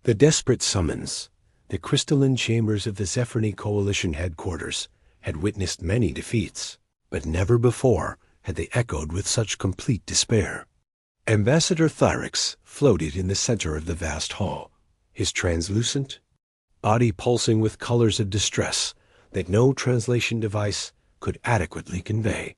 The desperate summons, the crystalline chambers of the Zephyrini Coalition headquarters, had witnessed many defeats, but never before had they echoed with such complete despair. Ambassador Thyrix floated in the center of the vast hall, his translucent body pulsing with colors of distress that no translation device could adequately convey.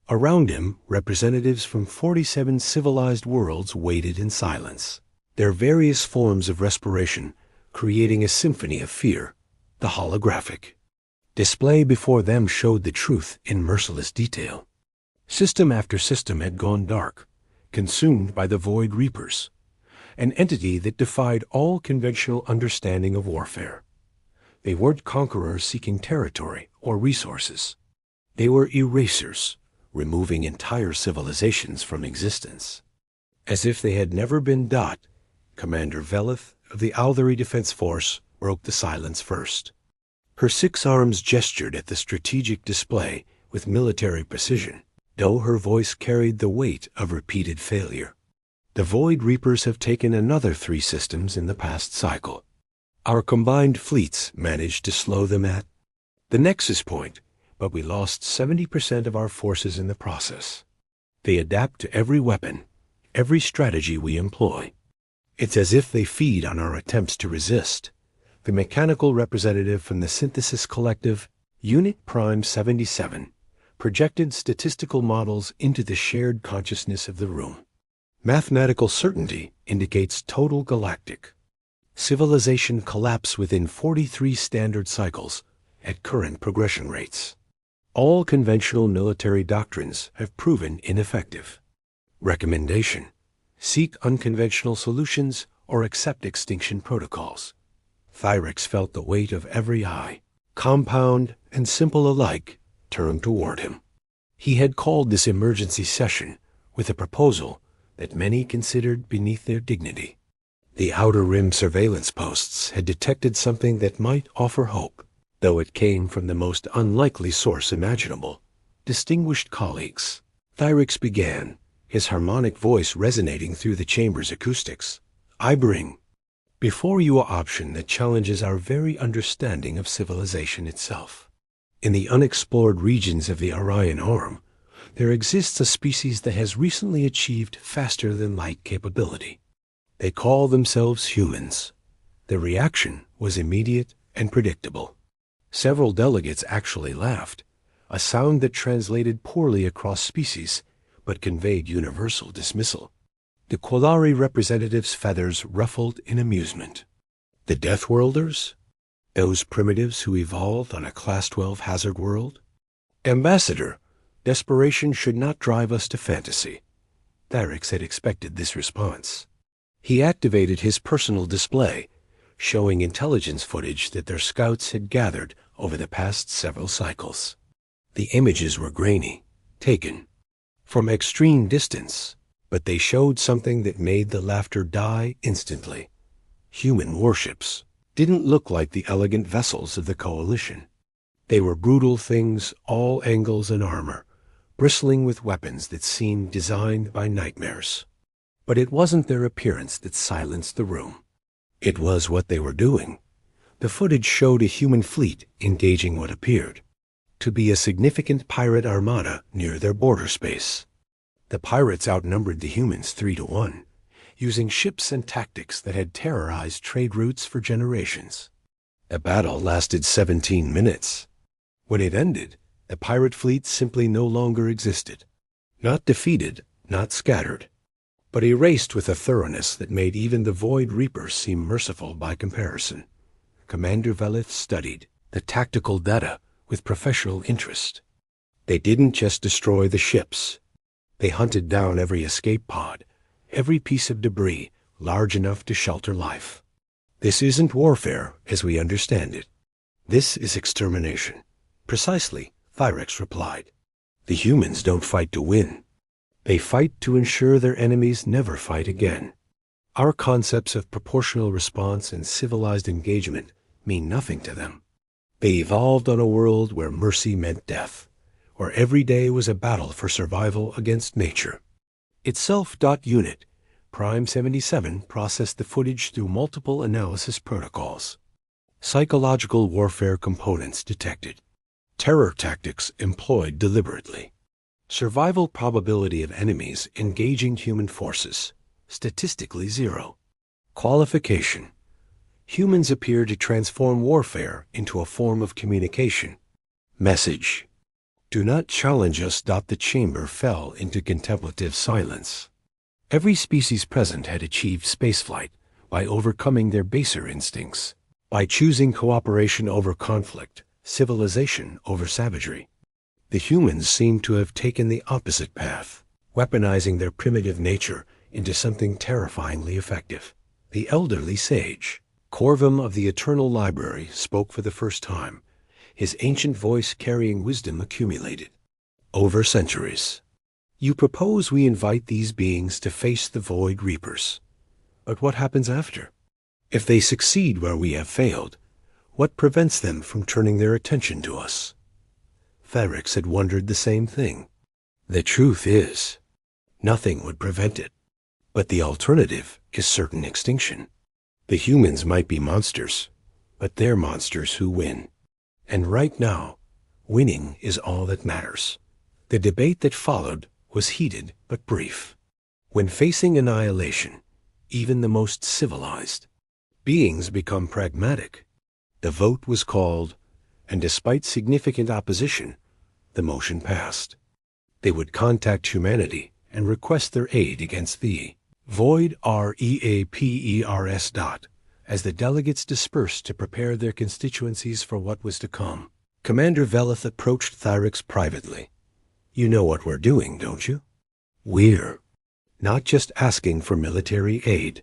Around him, representatives from 47 civilized worlds waited in silence, their various forms of respiration creating a symphony of fear. The holographic display before them showed the truth in merciless detail. System after system had gone dark, consumed by the Void Reapers, an entity that defied all conventional understanding of warfare. They weren't conquerors seeking territory or resources. They were erasers, removing entire civilizations from existence. As if they had never been. Commander Velith of the Althari Defense Force broke the silence first. Her 6 arms gestured at the strategic display with military precision, though her voice carried the weight of repeated failure. The Void Reapers have taken another 3 systems in the past cycle. Our combined fleets managed to slow them at the nexus point, but we lost 70% of our forces in the process. They adapt to every weapon, every strategy we employ. It's as if they feed on our attempts to resist. The mechanical representative from the Synthesis Collective, Unit Prime 77, projected statistical models into the shared consciousness of the room. Mathematical certainty indicates total galactic civilization collapse within 43 standard cycles at current progression rates. All conventional military doctrines have proven ineffective. Recommendation: seek unconventional solutions or accept extinction protocols. Thyrix felt the weight of every eye, compound and simple alike, turned toward him. He had called this emergency session with a proposal that many considered beneath their dignity. The Outer Rim surveillance posts had detected something that might offer hope, though it came from the most unlikely source imaginable. Distinguished colleagues, Thyrix began, his harmonic voice resonating through the chamber's acoustics. I bring before you an option that challenges our very understanding of civilization itself. In the unexplored regions of the Orion Arm, there exists a species that has recently achieved faster-than-light capability. They call themselves humans. The reaction was immediate and predictable. Several delegates actually laughed, a sound that translated poorly across species, but conveyed universal dismissal. The Quillari representative's feathers ruffled in amusement. The Deathworlders? Those primitives who evolved on a Class 12 hazard world? Ambassador, desperation should not drive us to fantasy. Thyrix had expected this response. He activated his personal display, showing intelligence footage that their scouts had gathered over the past several cycles. The images were grainy, taken from extreme distance, but they showed something that made the laughter die instantly. Human warships didn't look like the elegant vessels of the Coalition. They were brutal things, all angles and armor, bristling with weapons that seemed designed by nightmares. But it wasn't their appearance that silenced the room. It was what they were doing. The footage showed a human fleet engaging what appeared to be a significant pirate armada near their border space. The pirates outnumbered the humans 3-1, using ships and tactics that had terrorized trade routes for generations. The battle lasted 17 minutes. When it ended, the pirate fleet simply no longer existed. Not defeated, not scattered, but erased with a thoroughness that made even the Void Reapers seem merciful by comparison. Commander Velith studied the tactical data with professional interest. They didn't just destroy the ships. They hunted down every escape pod, every piece of debris large enough to shelter life. This isn't warfare as we understand it. This is extermination. Precisely, Thyrix replied. The humans don't fight to win. They fight to ensure their enemies never fight again. Our concepts of proportional response and civilized engagement mean nothing to them. They evolved on a world where mercy meant death, where every day was a battle for survival against nature. Itself.unit Prime 77 processed the footage through multiple analysis protocols. Psychological warfare components detected. Terror tactics employed deliberately. Survival probability of enemies engaging human forces, statistically 0. Qualification. Humans appear to transform warfare into a form of communication. Message. Do not challenge us. The chamber fell into contemplative silence. Every species present had achieved spaceflight by overcoming their baser instincts, by choosing cooperation over conflict, civilization over savagery. The humans seemed to have taken the opposite path, weaponizing their primitive nature into something terrifyingly effective. The elderly sage, Corvum of the Eternal Library, spoke for the first time, his ancient voice carrying wisdom accumulated over centuries. You propose we invite these beings to face the Void Reapers. But what happens after? If they succeed where we have failed, what prevents them from turning their attention to us? Thyrex had wondered the same thing. The truth is, nothing would prevent it. But the alternative is certain extinction. The humans might be monsters, but they're monsters who win. And right now, winning is all that matters. The debate that followed was heated but brief. When facing annihilation, even the most civilized beings become pragmatic. The vote was called, and despite significant opposition, the motion passed. They would contact humanity and request their aid against the Void REAPERS. As the delegates dispersed to prepare their constituencies for what was to come, Commander Velith approached Thyrex privately. You know what we're doing, don't you? We're not just asking for military aid.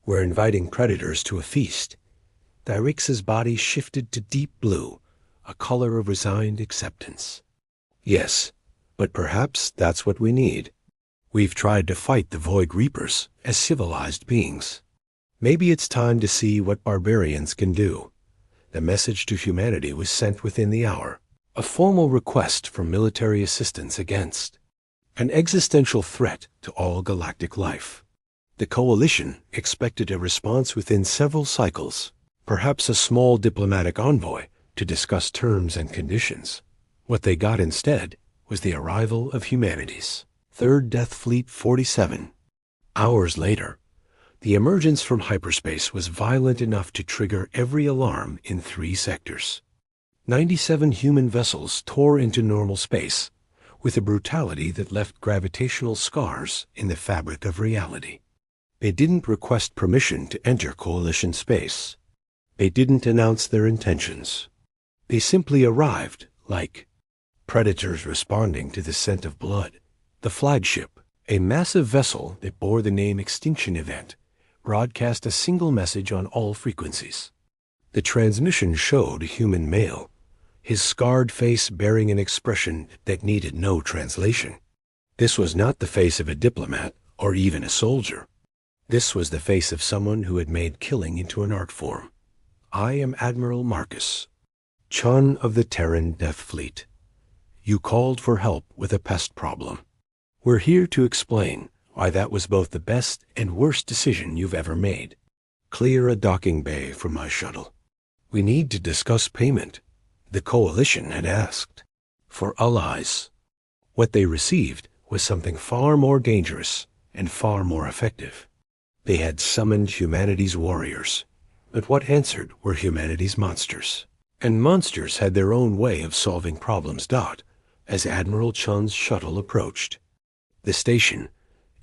We're inviting predators to a feast. Thyrex's body shifted to deep blue, a color of resigned acceptance. Yes, but perhaps that's what we need. We've tried to fight the Void Reapers as civilized beings. Maybe it's time to see what barbarians can do. The message to humanity was sent within the hour. A formal request for military assistance against an existential threat to all galactic life. The Coalition expected a response within several cycles, perhaps a small diplomatic envoy to discuss terms and conditions. What they got instead was the arrival of humanity's 3rd Death Fleet 47. Hours later, the emergence from hyperspace was violent enough to trigger every alarm in 3 sectors. 97 human vessels tore into normal space with a brutality that left gravitational scars in the fabric of reality. They didn't request permission to enter Coalition space. They didn't announce their intentions. They simply arrived like predators responding to the scent of blood. The flagship, a massive vessel that bore the name Extinction Event, broadcast a single message on all frequencies. The transmission showed a human male, his scarred face bearing an expression that needed no translation. This was not the face of a diplomat or even a soldier. This was the face of someone who had made killing into an art form. I am Admiral Marcus, Chun of the Terran Death Fleet. You called for help with a pest problem. We're here to explain why that was both the best and worst decision you've ever made. Clear a docking bay for my shuttle. We need to discuss payment. The Coalition had asked for allies. What they received was something far more dangerous and far more effective. They had summoned humanity's warriors, but what answered were humanity's monsters. And monsters had their own way of solving problems. As Admiral Chun's shuttle approached the station,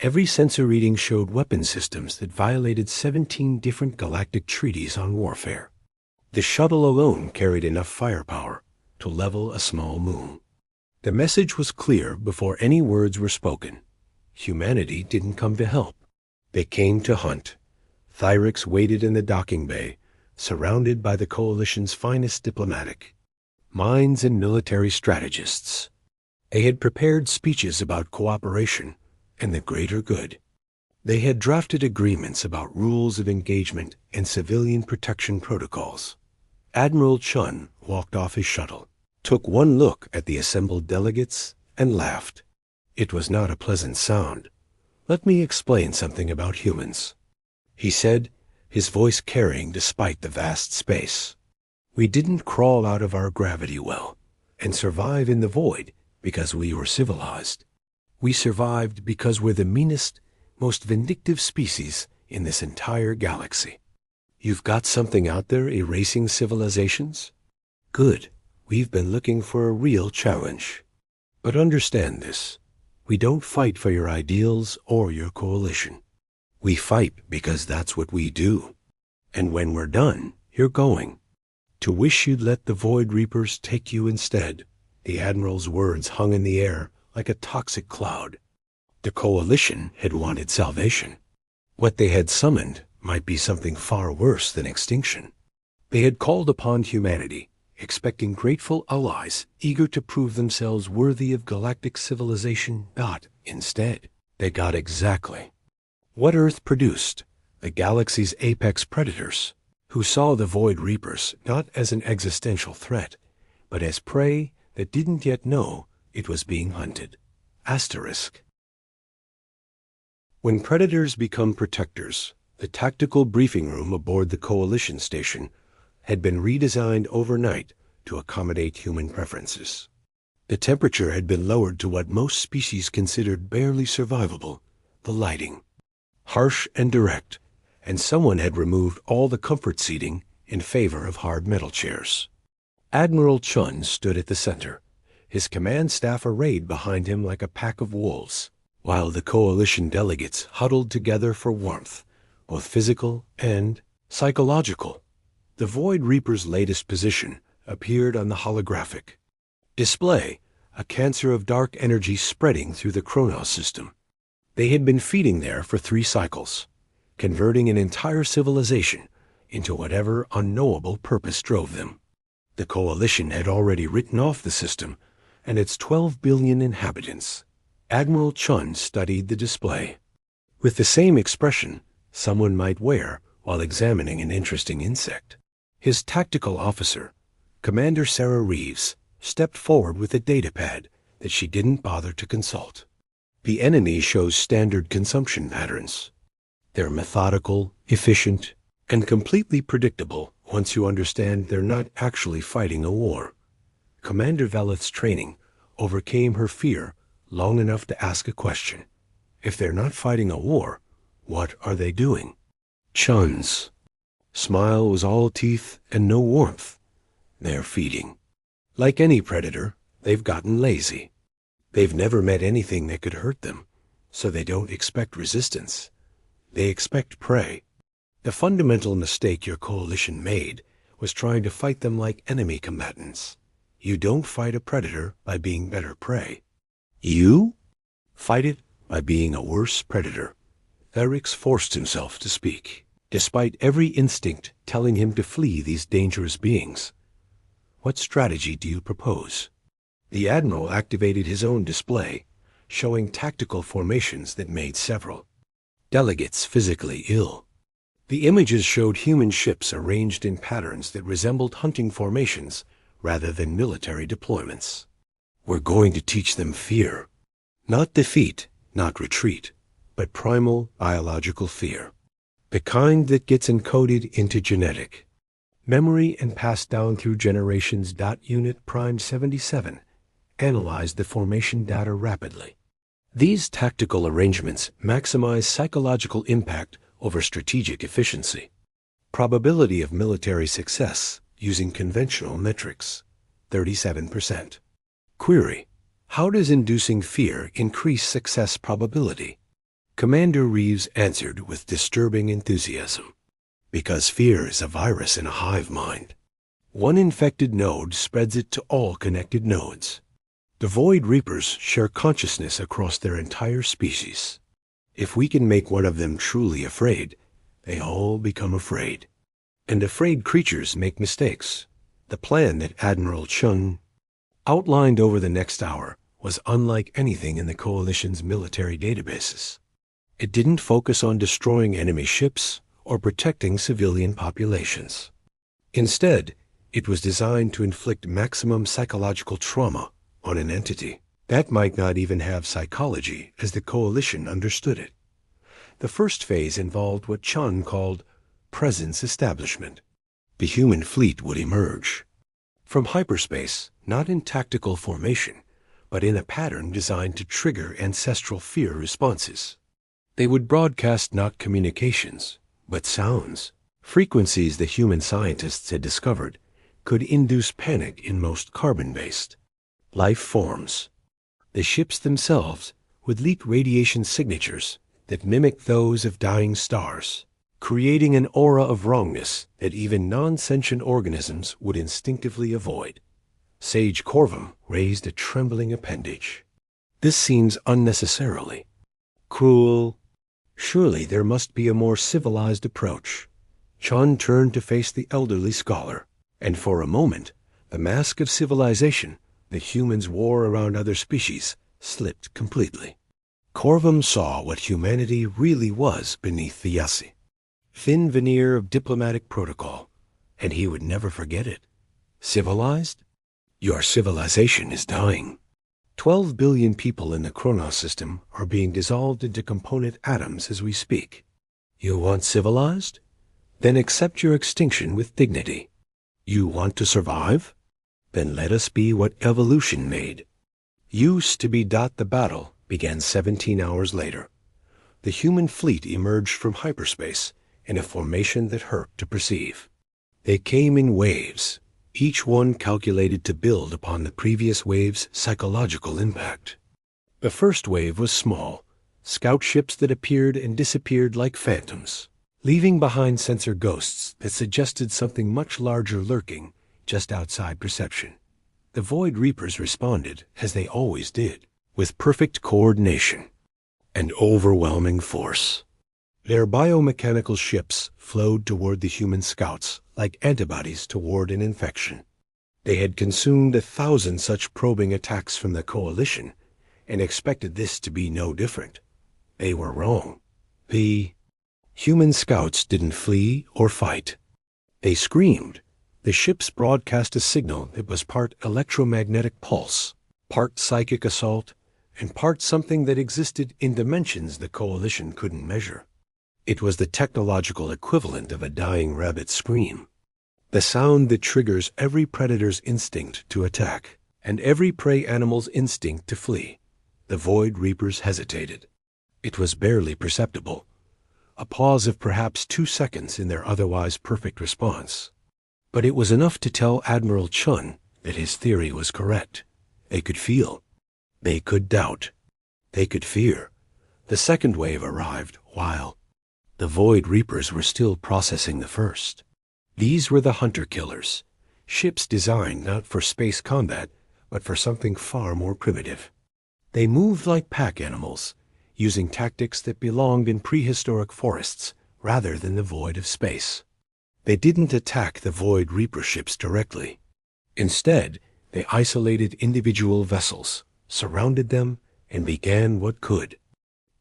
every sensor reading showed weapon systems that violated 17 different galactic treaties on warfare. The shuttle alone carried enough firepower to level a small moon. The message was clear before any words were spoken. Humanity didn't come to help. They came to hunt. Thyrex waited in the docking bay, surrounded by the Coalition's finest diplomatic minds and military strategists. They had prepared speeches about cooperation and the greater good. They had drafted agreements about rules of engagement and civilian protection protocols. Admiral Chun walked off his shuttle, took one look at the assembled delegates, and laughed. It was not a pleasant sound, Let me explain something about humans, he said, his voice carrying despite the vast space. We didn't crawl out of our gravity well and survive in the void because we were civilized. We survived because we're the meanest, most vindictive species in this entire galaxy. You've got something out there erasing civilizations? Good. We've been looking for a real challenge. But understand this. We don't fight for your ideals or your coalition. We fight because that's what we do. And when we're done, you're going. To wish you'd let the Void Reapers take you instead. The Admiral's words hung in the air like a toxic cloud. The coalition had wanted salvation. What they had summoned might be something far worse than extinction. They had called upon humanity, expecting grateful allies eager to prove themselves worthy of galactic civilization, but instead, they got exactly what Earth produced, the galaxy's apex predators, who saw the Void Reapers not as an existential threat, but as prey that didn't yet know it was being hunted. Asterisk. When predators become protectors, the tactical briefing room aboard the Coalition station had been redesigned overnight to accommodate human preferences. The temperature had been lowered to what most species considered barely survivable, the lighting. Harsh and direct, and someone had removed all the comfort seating in favor of hard metal chairs. Admiral Chun stood at the center, his command staff arrayed behind him like a pack of wolves, while the Coalition delegates huddled together for warmth, both physical and psychological. The Void Reaper's latest position appeared on the holographic display, a cancer of dark energy spreading through the Chronos system. They had been feeding there for 3 cycles, converting an entire civilization into whatever unknowable purpose drove them. The Coalition had already written off the system and its 12 billion inhabitants. Admiral Chun studied the display with the same expression someone might wear while examining an interesting insect. His tactical officer, Commander Sarah Reeves, stepped forward with a datapad that she didn't bother to consult. The enemy shows standard consumption patterns. They're methodical, efficient, and completely predictable once you understand they're not actually fighting a war. Commander Veleth's training overcame her fear long enough to ask a question. If they're not fighting a war, what are they doing? Chun's smile was all teeth and no warmth. They're feeding. Like any predator, they've gotten lazy. They've never met anything that could hurt them, so they don't expect resistance. They expect prey. The fundamental mistake your coalition made was trying to fight them like enemy combatants. You don't fight a predator by being better prey. You fight it by being a worse predator. Eric's forced himself to speak, despite every instinct telling him to flee these dangerous beings. What strategy do you propose? The Admiral activated his own display, showing tactical formations that made several delegates physically ill. The images showed human ships arranged in patterns that resembled hunting formations rather than military deployments. We're going to teach them fear. Not defeat, not retreat, but primal biological fear. The kind that gets encoded into genetic memory and passed down through generations. Unit Prime 77 analyzed the formation data rapidly. These tactical arrangements maximize psychological impact over strategic efficiency. Probability of military success using conventional metrics, 37%. Query: how does inducing fear increase success probability? Commander Reeves answered with disturbing enthusiasm. Because fear is a virus in a hive mind. One infected node spreads it to all connected nodes. The Void Reapers share consciousness across their entire species. If we can make one of them truly afraid, they all become afraid. And afraid creatures make mistakes. The plan that Admiral Chun outlined over the next hour was unlike anything in the Coalition's military databases. It didn't focus on destroying enemy ships or protecting civilian populations. Instead, it was designed to inflict maximum psychological trauma on an entity. That might not even have psychology as the coalition understood it. The first phase involved what Chun called presence establishment. The human fleet would emerge from hyperspace, not in tactical formation, but in a pattern designed to trigger ancestral fear responses. They would broadcast not communications, but sounds. Frequencies the human scientists had discovered could induce panic in most carbon-based life forms. The ships themselves would leak radiation signatures that mimicked those of dying stars, creating an aura of wrongness that even non-sentient organisms would instinctively avoid. Sage Corvum raised a trembling appendage. This seems unnecessarily cruel. Surely there must be a more civilized approach. Chun turned to face the elderly scholar, and for a moment, the mask of civilization the humans wore around other species slipped completely. Corvum saw what humanity really was beneath the Yassi. Thin veneer of diplomatic protocol, and he would never forget it. Civilized? Your civilization is dying. 12 billion people in the Chronos system are being dissolved into component atoms as we speak. You want civilized? Then accept your extinction with dignity. You want to survive? Then let us be what evolution made. Used to be. The battle began 17 hours later. The human fleet emerged from hyperspace in a formation that hurt to perceive. They came in waves, each one calculated to build upon the previous wave's psychological impact. The first wave was small, scout ships that appeared and disappeared like phantoms, leaving behind sensor ghosts that suggested something much larger lurking just outside perception. The Void Reapers responded, as they always did, with perfect coordination and overwhelming force. Their biomechanical ships flowed toward the human scouts like antibodies toward an infection. They had consumed 1,000 such probing attacks from the coalition and expected this to be no different. They were wrong. The human scouts didn't flee or fight. They screamed. The ships broadcast a signal that was part electromagnetic pulse, part psychic assault, and part something that existed in dimensions the coalition couldn't measure. It was the technological equivalent of a dying rabbit's scream. The sound that triggers every predator's instinct to attack and every prey animal's instinct to flee. The Void Reapers hesitated. It was barely perceptible, a pause of perhaps 2 seconds in their otherwise perfect response. But it was enough to tell Admiral Chun that his theory was correct. They could feel. They could doubt. They could fear. The second wave arrived while the Void Reapers were still processing the first. These were the hunter-killers, ships designed not for space combat, but for something far more primitive. They moved like pack animals, using tactics that belonged in prehistoric forests rather than the void of space. They didn't attack the Void Reaper ships directly. Instead, they isolated individual vessels, surrounded them, and began what could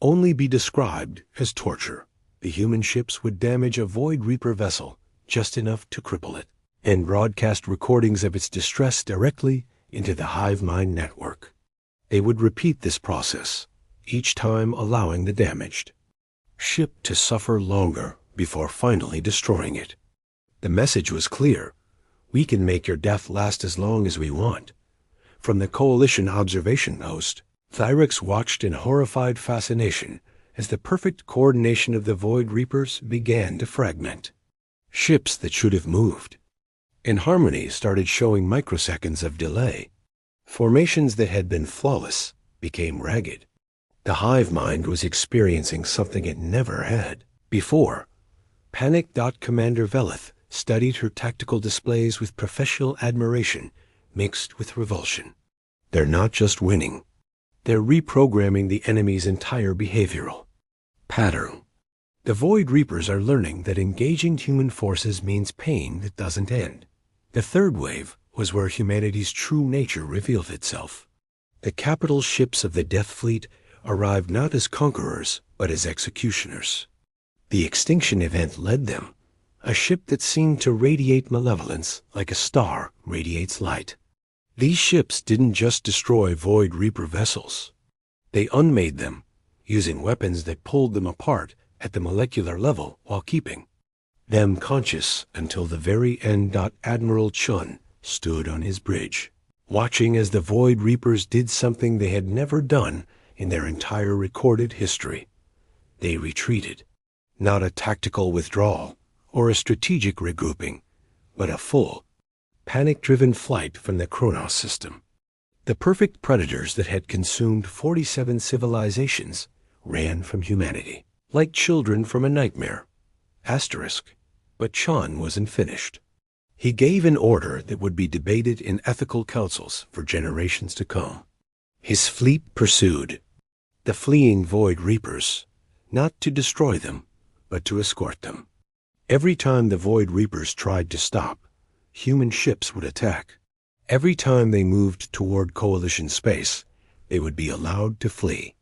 only be described as torture. The human ships would damage a Void Reaper vessel just enough to cripple it, and broadcast recordings of its distress directly into the hive mind network. They would repeat this process, each time allowing the damaged ship to suffer longer before finally destroying it. The message was clear. We can make your death last as long as we want. From the Coalition observation post, Thyrex watched in horrified fascination as the perfect coordination of the Void Reapers began to fragment. Ships that should have moved in harmony started showing microseconds of delay. Formations that had been flawless became ragged. The hive mind was experiencing something it never had before. Panic. Commander Velith studied her tactical displays with professional admiration mixed with revulsion. They're not just winning. They're reprogramming the enemy's entire behavioral pattern. The Void Reapers are learning that engaging human forces means pain that doesn't end. The third wave was where humanity's true nature revealed itself. The capital ships of the Death Fleet arrived not as conquerors, but as executioners. The extinction event led them, a ship that seemed to radiate malevolence like a star radiates light. These ships didn't just destroy Void Reaper vessels. They unmade them, using weapons that pulled them apart at the molecular level while keeping them conscious until the very end. Admiral Chun stood on his bridge, watching as the Void Reapers did something they had never done in their entire recorded history. They retreated. Not a tactical withdrawal or a strategic regrouping, but a full, panic-driven flight from the Kronos system. The perfect predators that had consumed 47 civilizations ran from humanity, like children from a nightmare. But Chun wasn't finished. He gave an order that would be debated in ethical councils for generations to come. His fleet pursued the fleeing Void Reapers, not to destroy them, but to escort them. Every time the Void Reapers tried to stop, human ships would attack. Every time they moved toward Coalition space, they would be allowed to flee.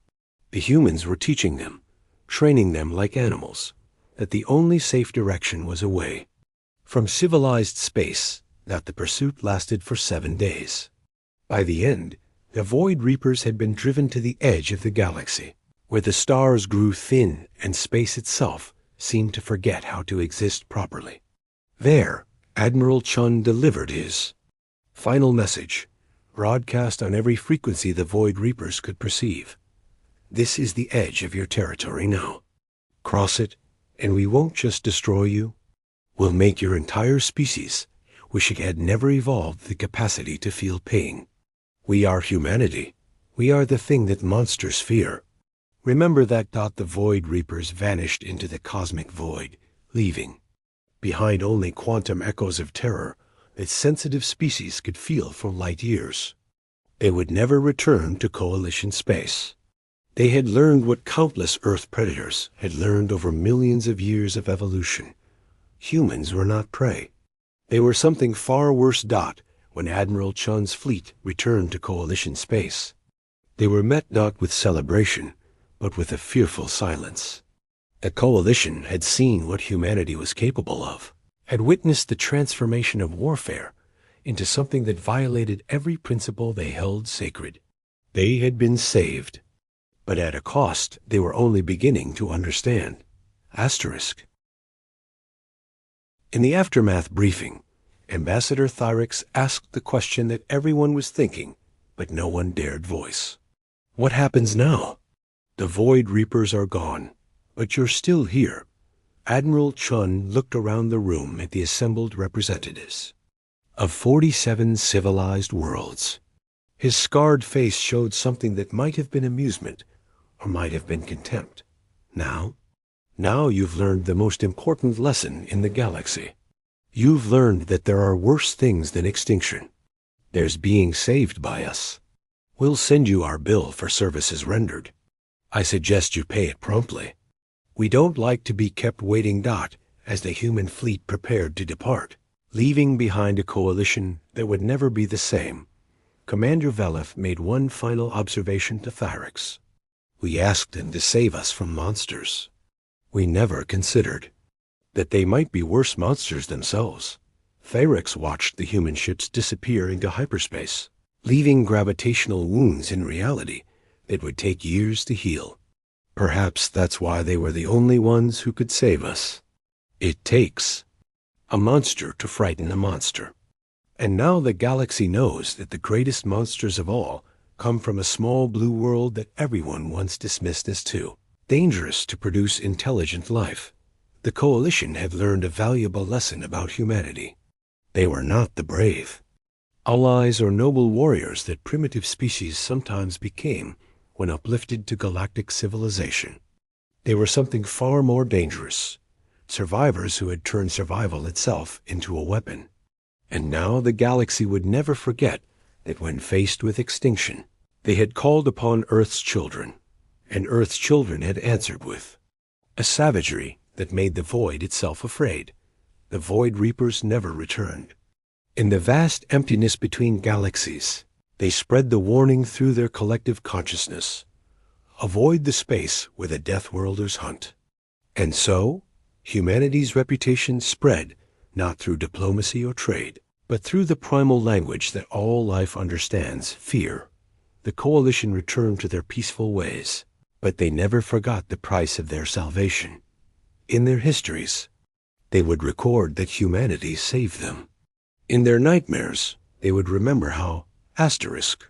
The humans were teaching them, training them like animals, that the only safe direction was away from civilized space. That the pursuit lasted for 7 days. By the end, the Void Reapers had been driven to the edge of the galaxy, where the stars grew thin and space itself seemed to forget how to exist properly. There, Admiral Chun delivered his final message, broadcast on every frequency the Void Reapers could perceive. This is the edge of your territory now. Cross it, and we won't just destroy you. We'll make your entire species wish it had never evolved the capacity to feel pain. We are humanity. We are the thing that monsters fear. Remember that. The Void Reapers vanished into the cosmic void, leaving behind only quantum echoes of terror that sensitive species could feel for light years. They would never return to Coalition space. They had learned what countless Earth predators had learned over millions of years of evolution. Humans were not prey. They were something far worse. When Admiral Chun's fleet returned to Coalition space, they were met not with celebration, but with a fearful silence. The Coalition had seen what humanity was capable of, had witnessed the transformation of warfare into something that violated every principle they held sacred. They had been saved, but at a cost they were only beginning to understand. In the aftermath briefing, Ambassador Thyrix asked the question that everyone was thinking, but no one dared voice. What happens now? The Void Reapers are gone, but you're still here. Admiral Chun looked around the room at the assembled representatives of 47 civilized worlds. His scarred face showed something that might have been amusement or might have been contempt. Now you've learned the most important lesson in the galaxy. You've learned that there are worse things than extinction. There's being saved by us. We'll send you our bill for services rendered. I suggest you pay it promptly. We don't like to be kept waiting. As the human fleet prepared to depart, leaving behind a coalition that would never be the same, Commander Velef made one final observation to Thyrix. We asked him to save us from monsters. We never considered that they might be worse monsters themselves. Thyrix watched the human ships disappear into hyperspace, leaving gravitational wounds in reality that would take years to heal. Perhaps that's why they were the only ones who could save us. It takes a monster to frighten a monster. And now the galaxy knows that the greatest monsters of all come from a small blue world that everyone once dismissed as too dangerous to produce intelligent life. The Coalition had learned a valuable lesson about humanity. They were not the brave allies or noble warriors that primitive species sometimes became when uplifted to galactic civilization. They were something far more dangerous, survivors who had turned survival itself into a weapon. And now the galaxy would never forget that when faced with extinction, they had called upon Earth's children, and Earth's children had answered with a savagery that made the void itself afraid. The Void Reapers never returned. In the vast emptiness between galaxies, they spread the warning through their collective consciousness. Avoid the space where the Deathworlders hunt. And so, humanity's reputation spread not through diplomacy or trade, But through the primal language that all life understands, fear, the coalition returned to their peaceful ways. But they never forgot the price of their salvation. In their histories, they would record that humanity saved them. In their nightmares, they would remember how Asterisk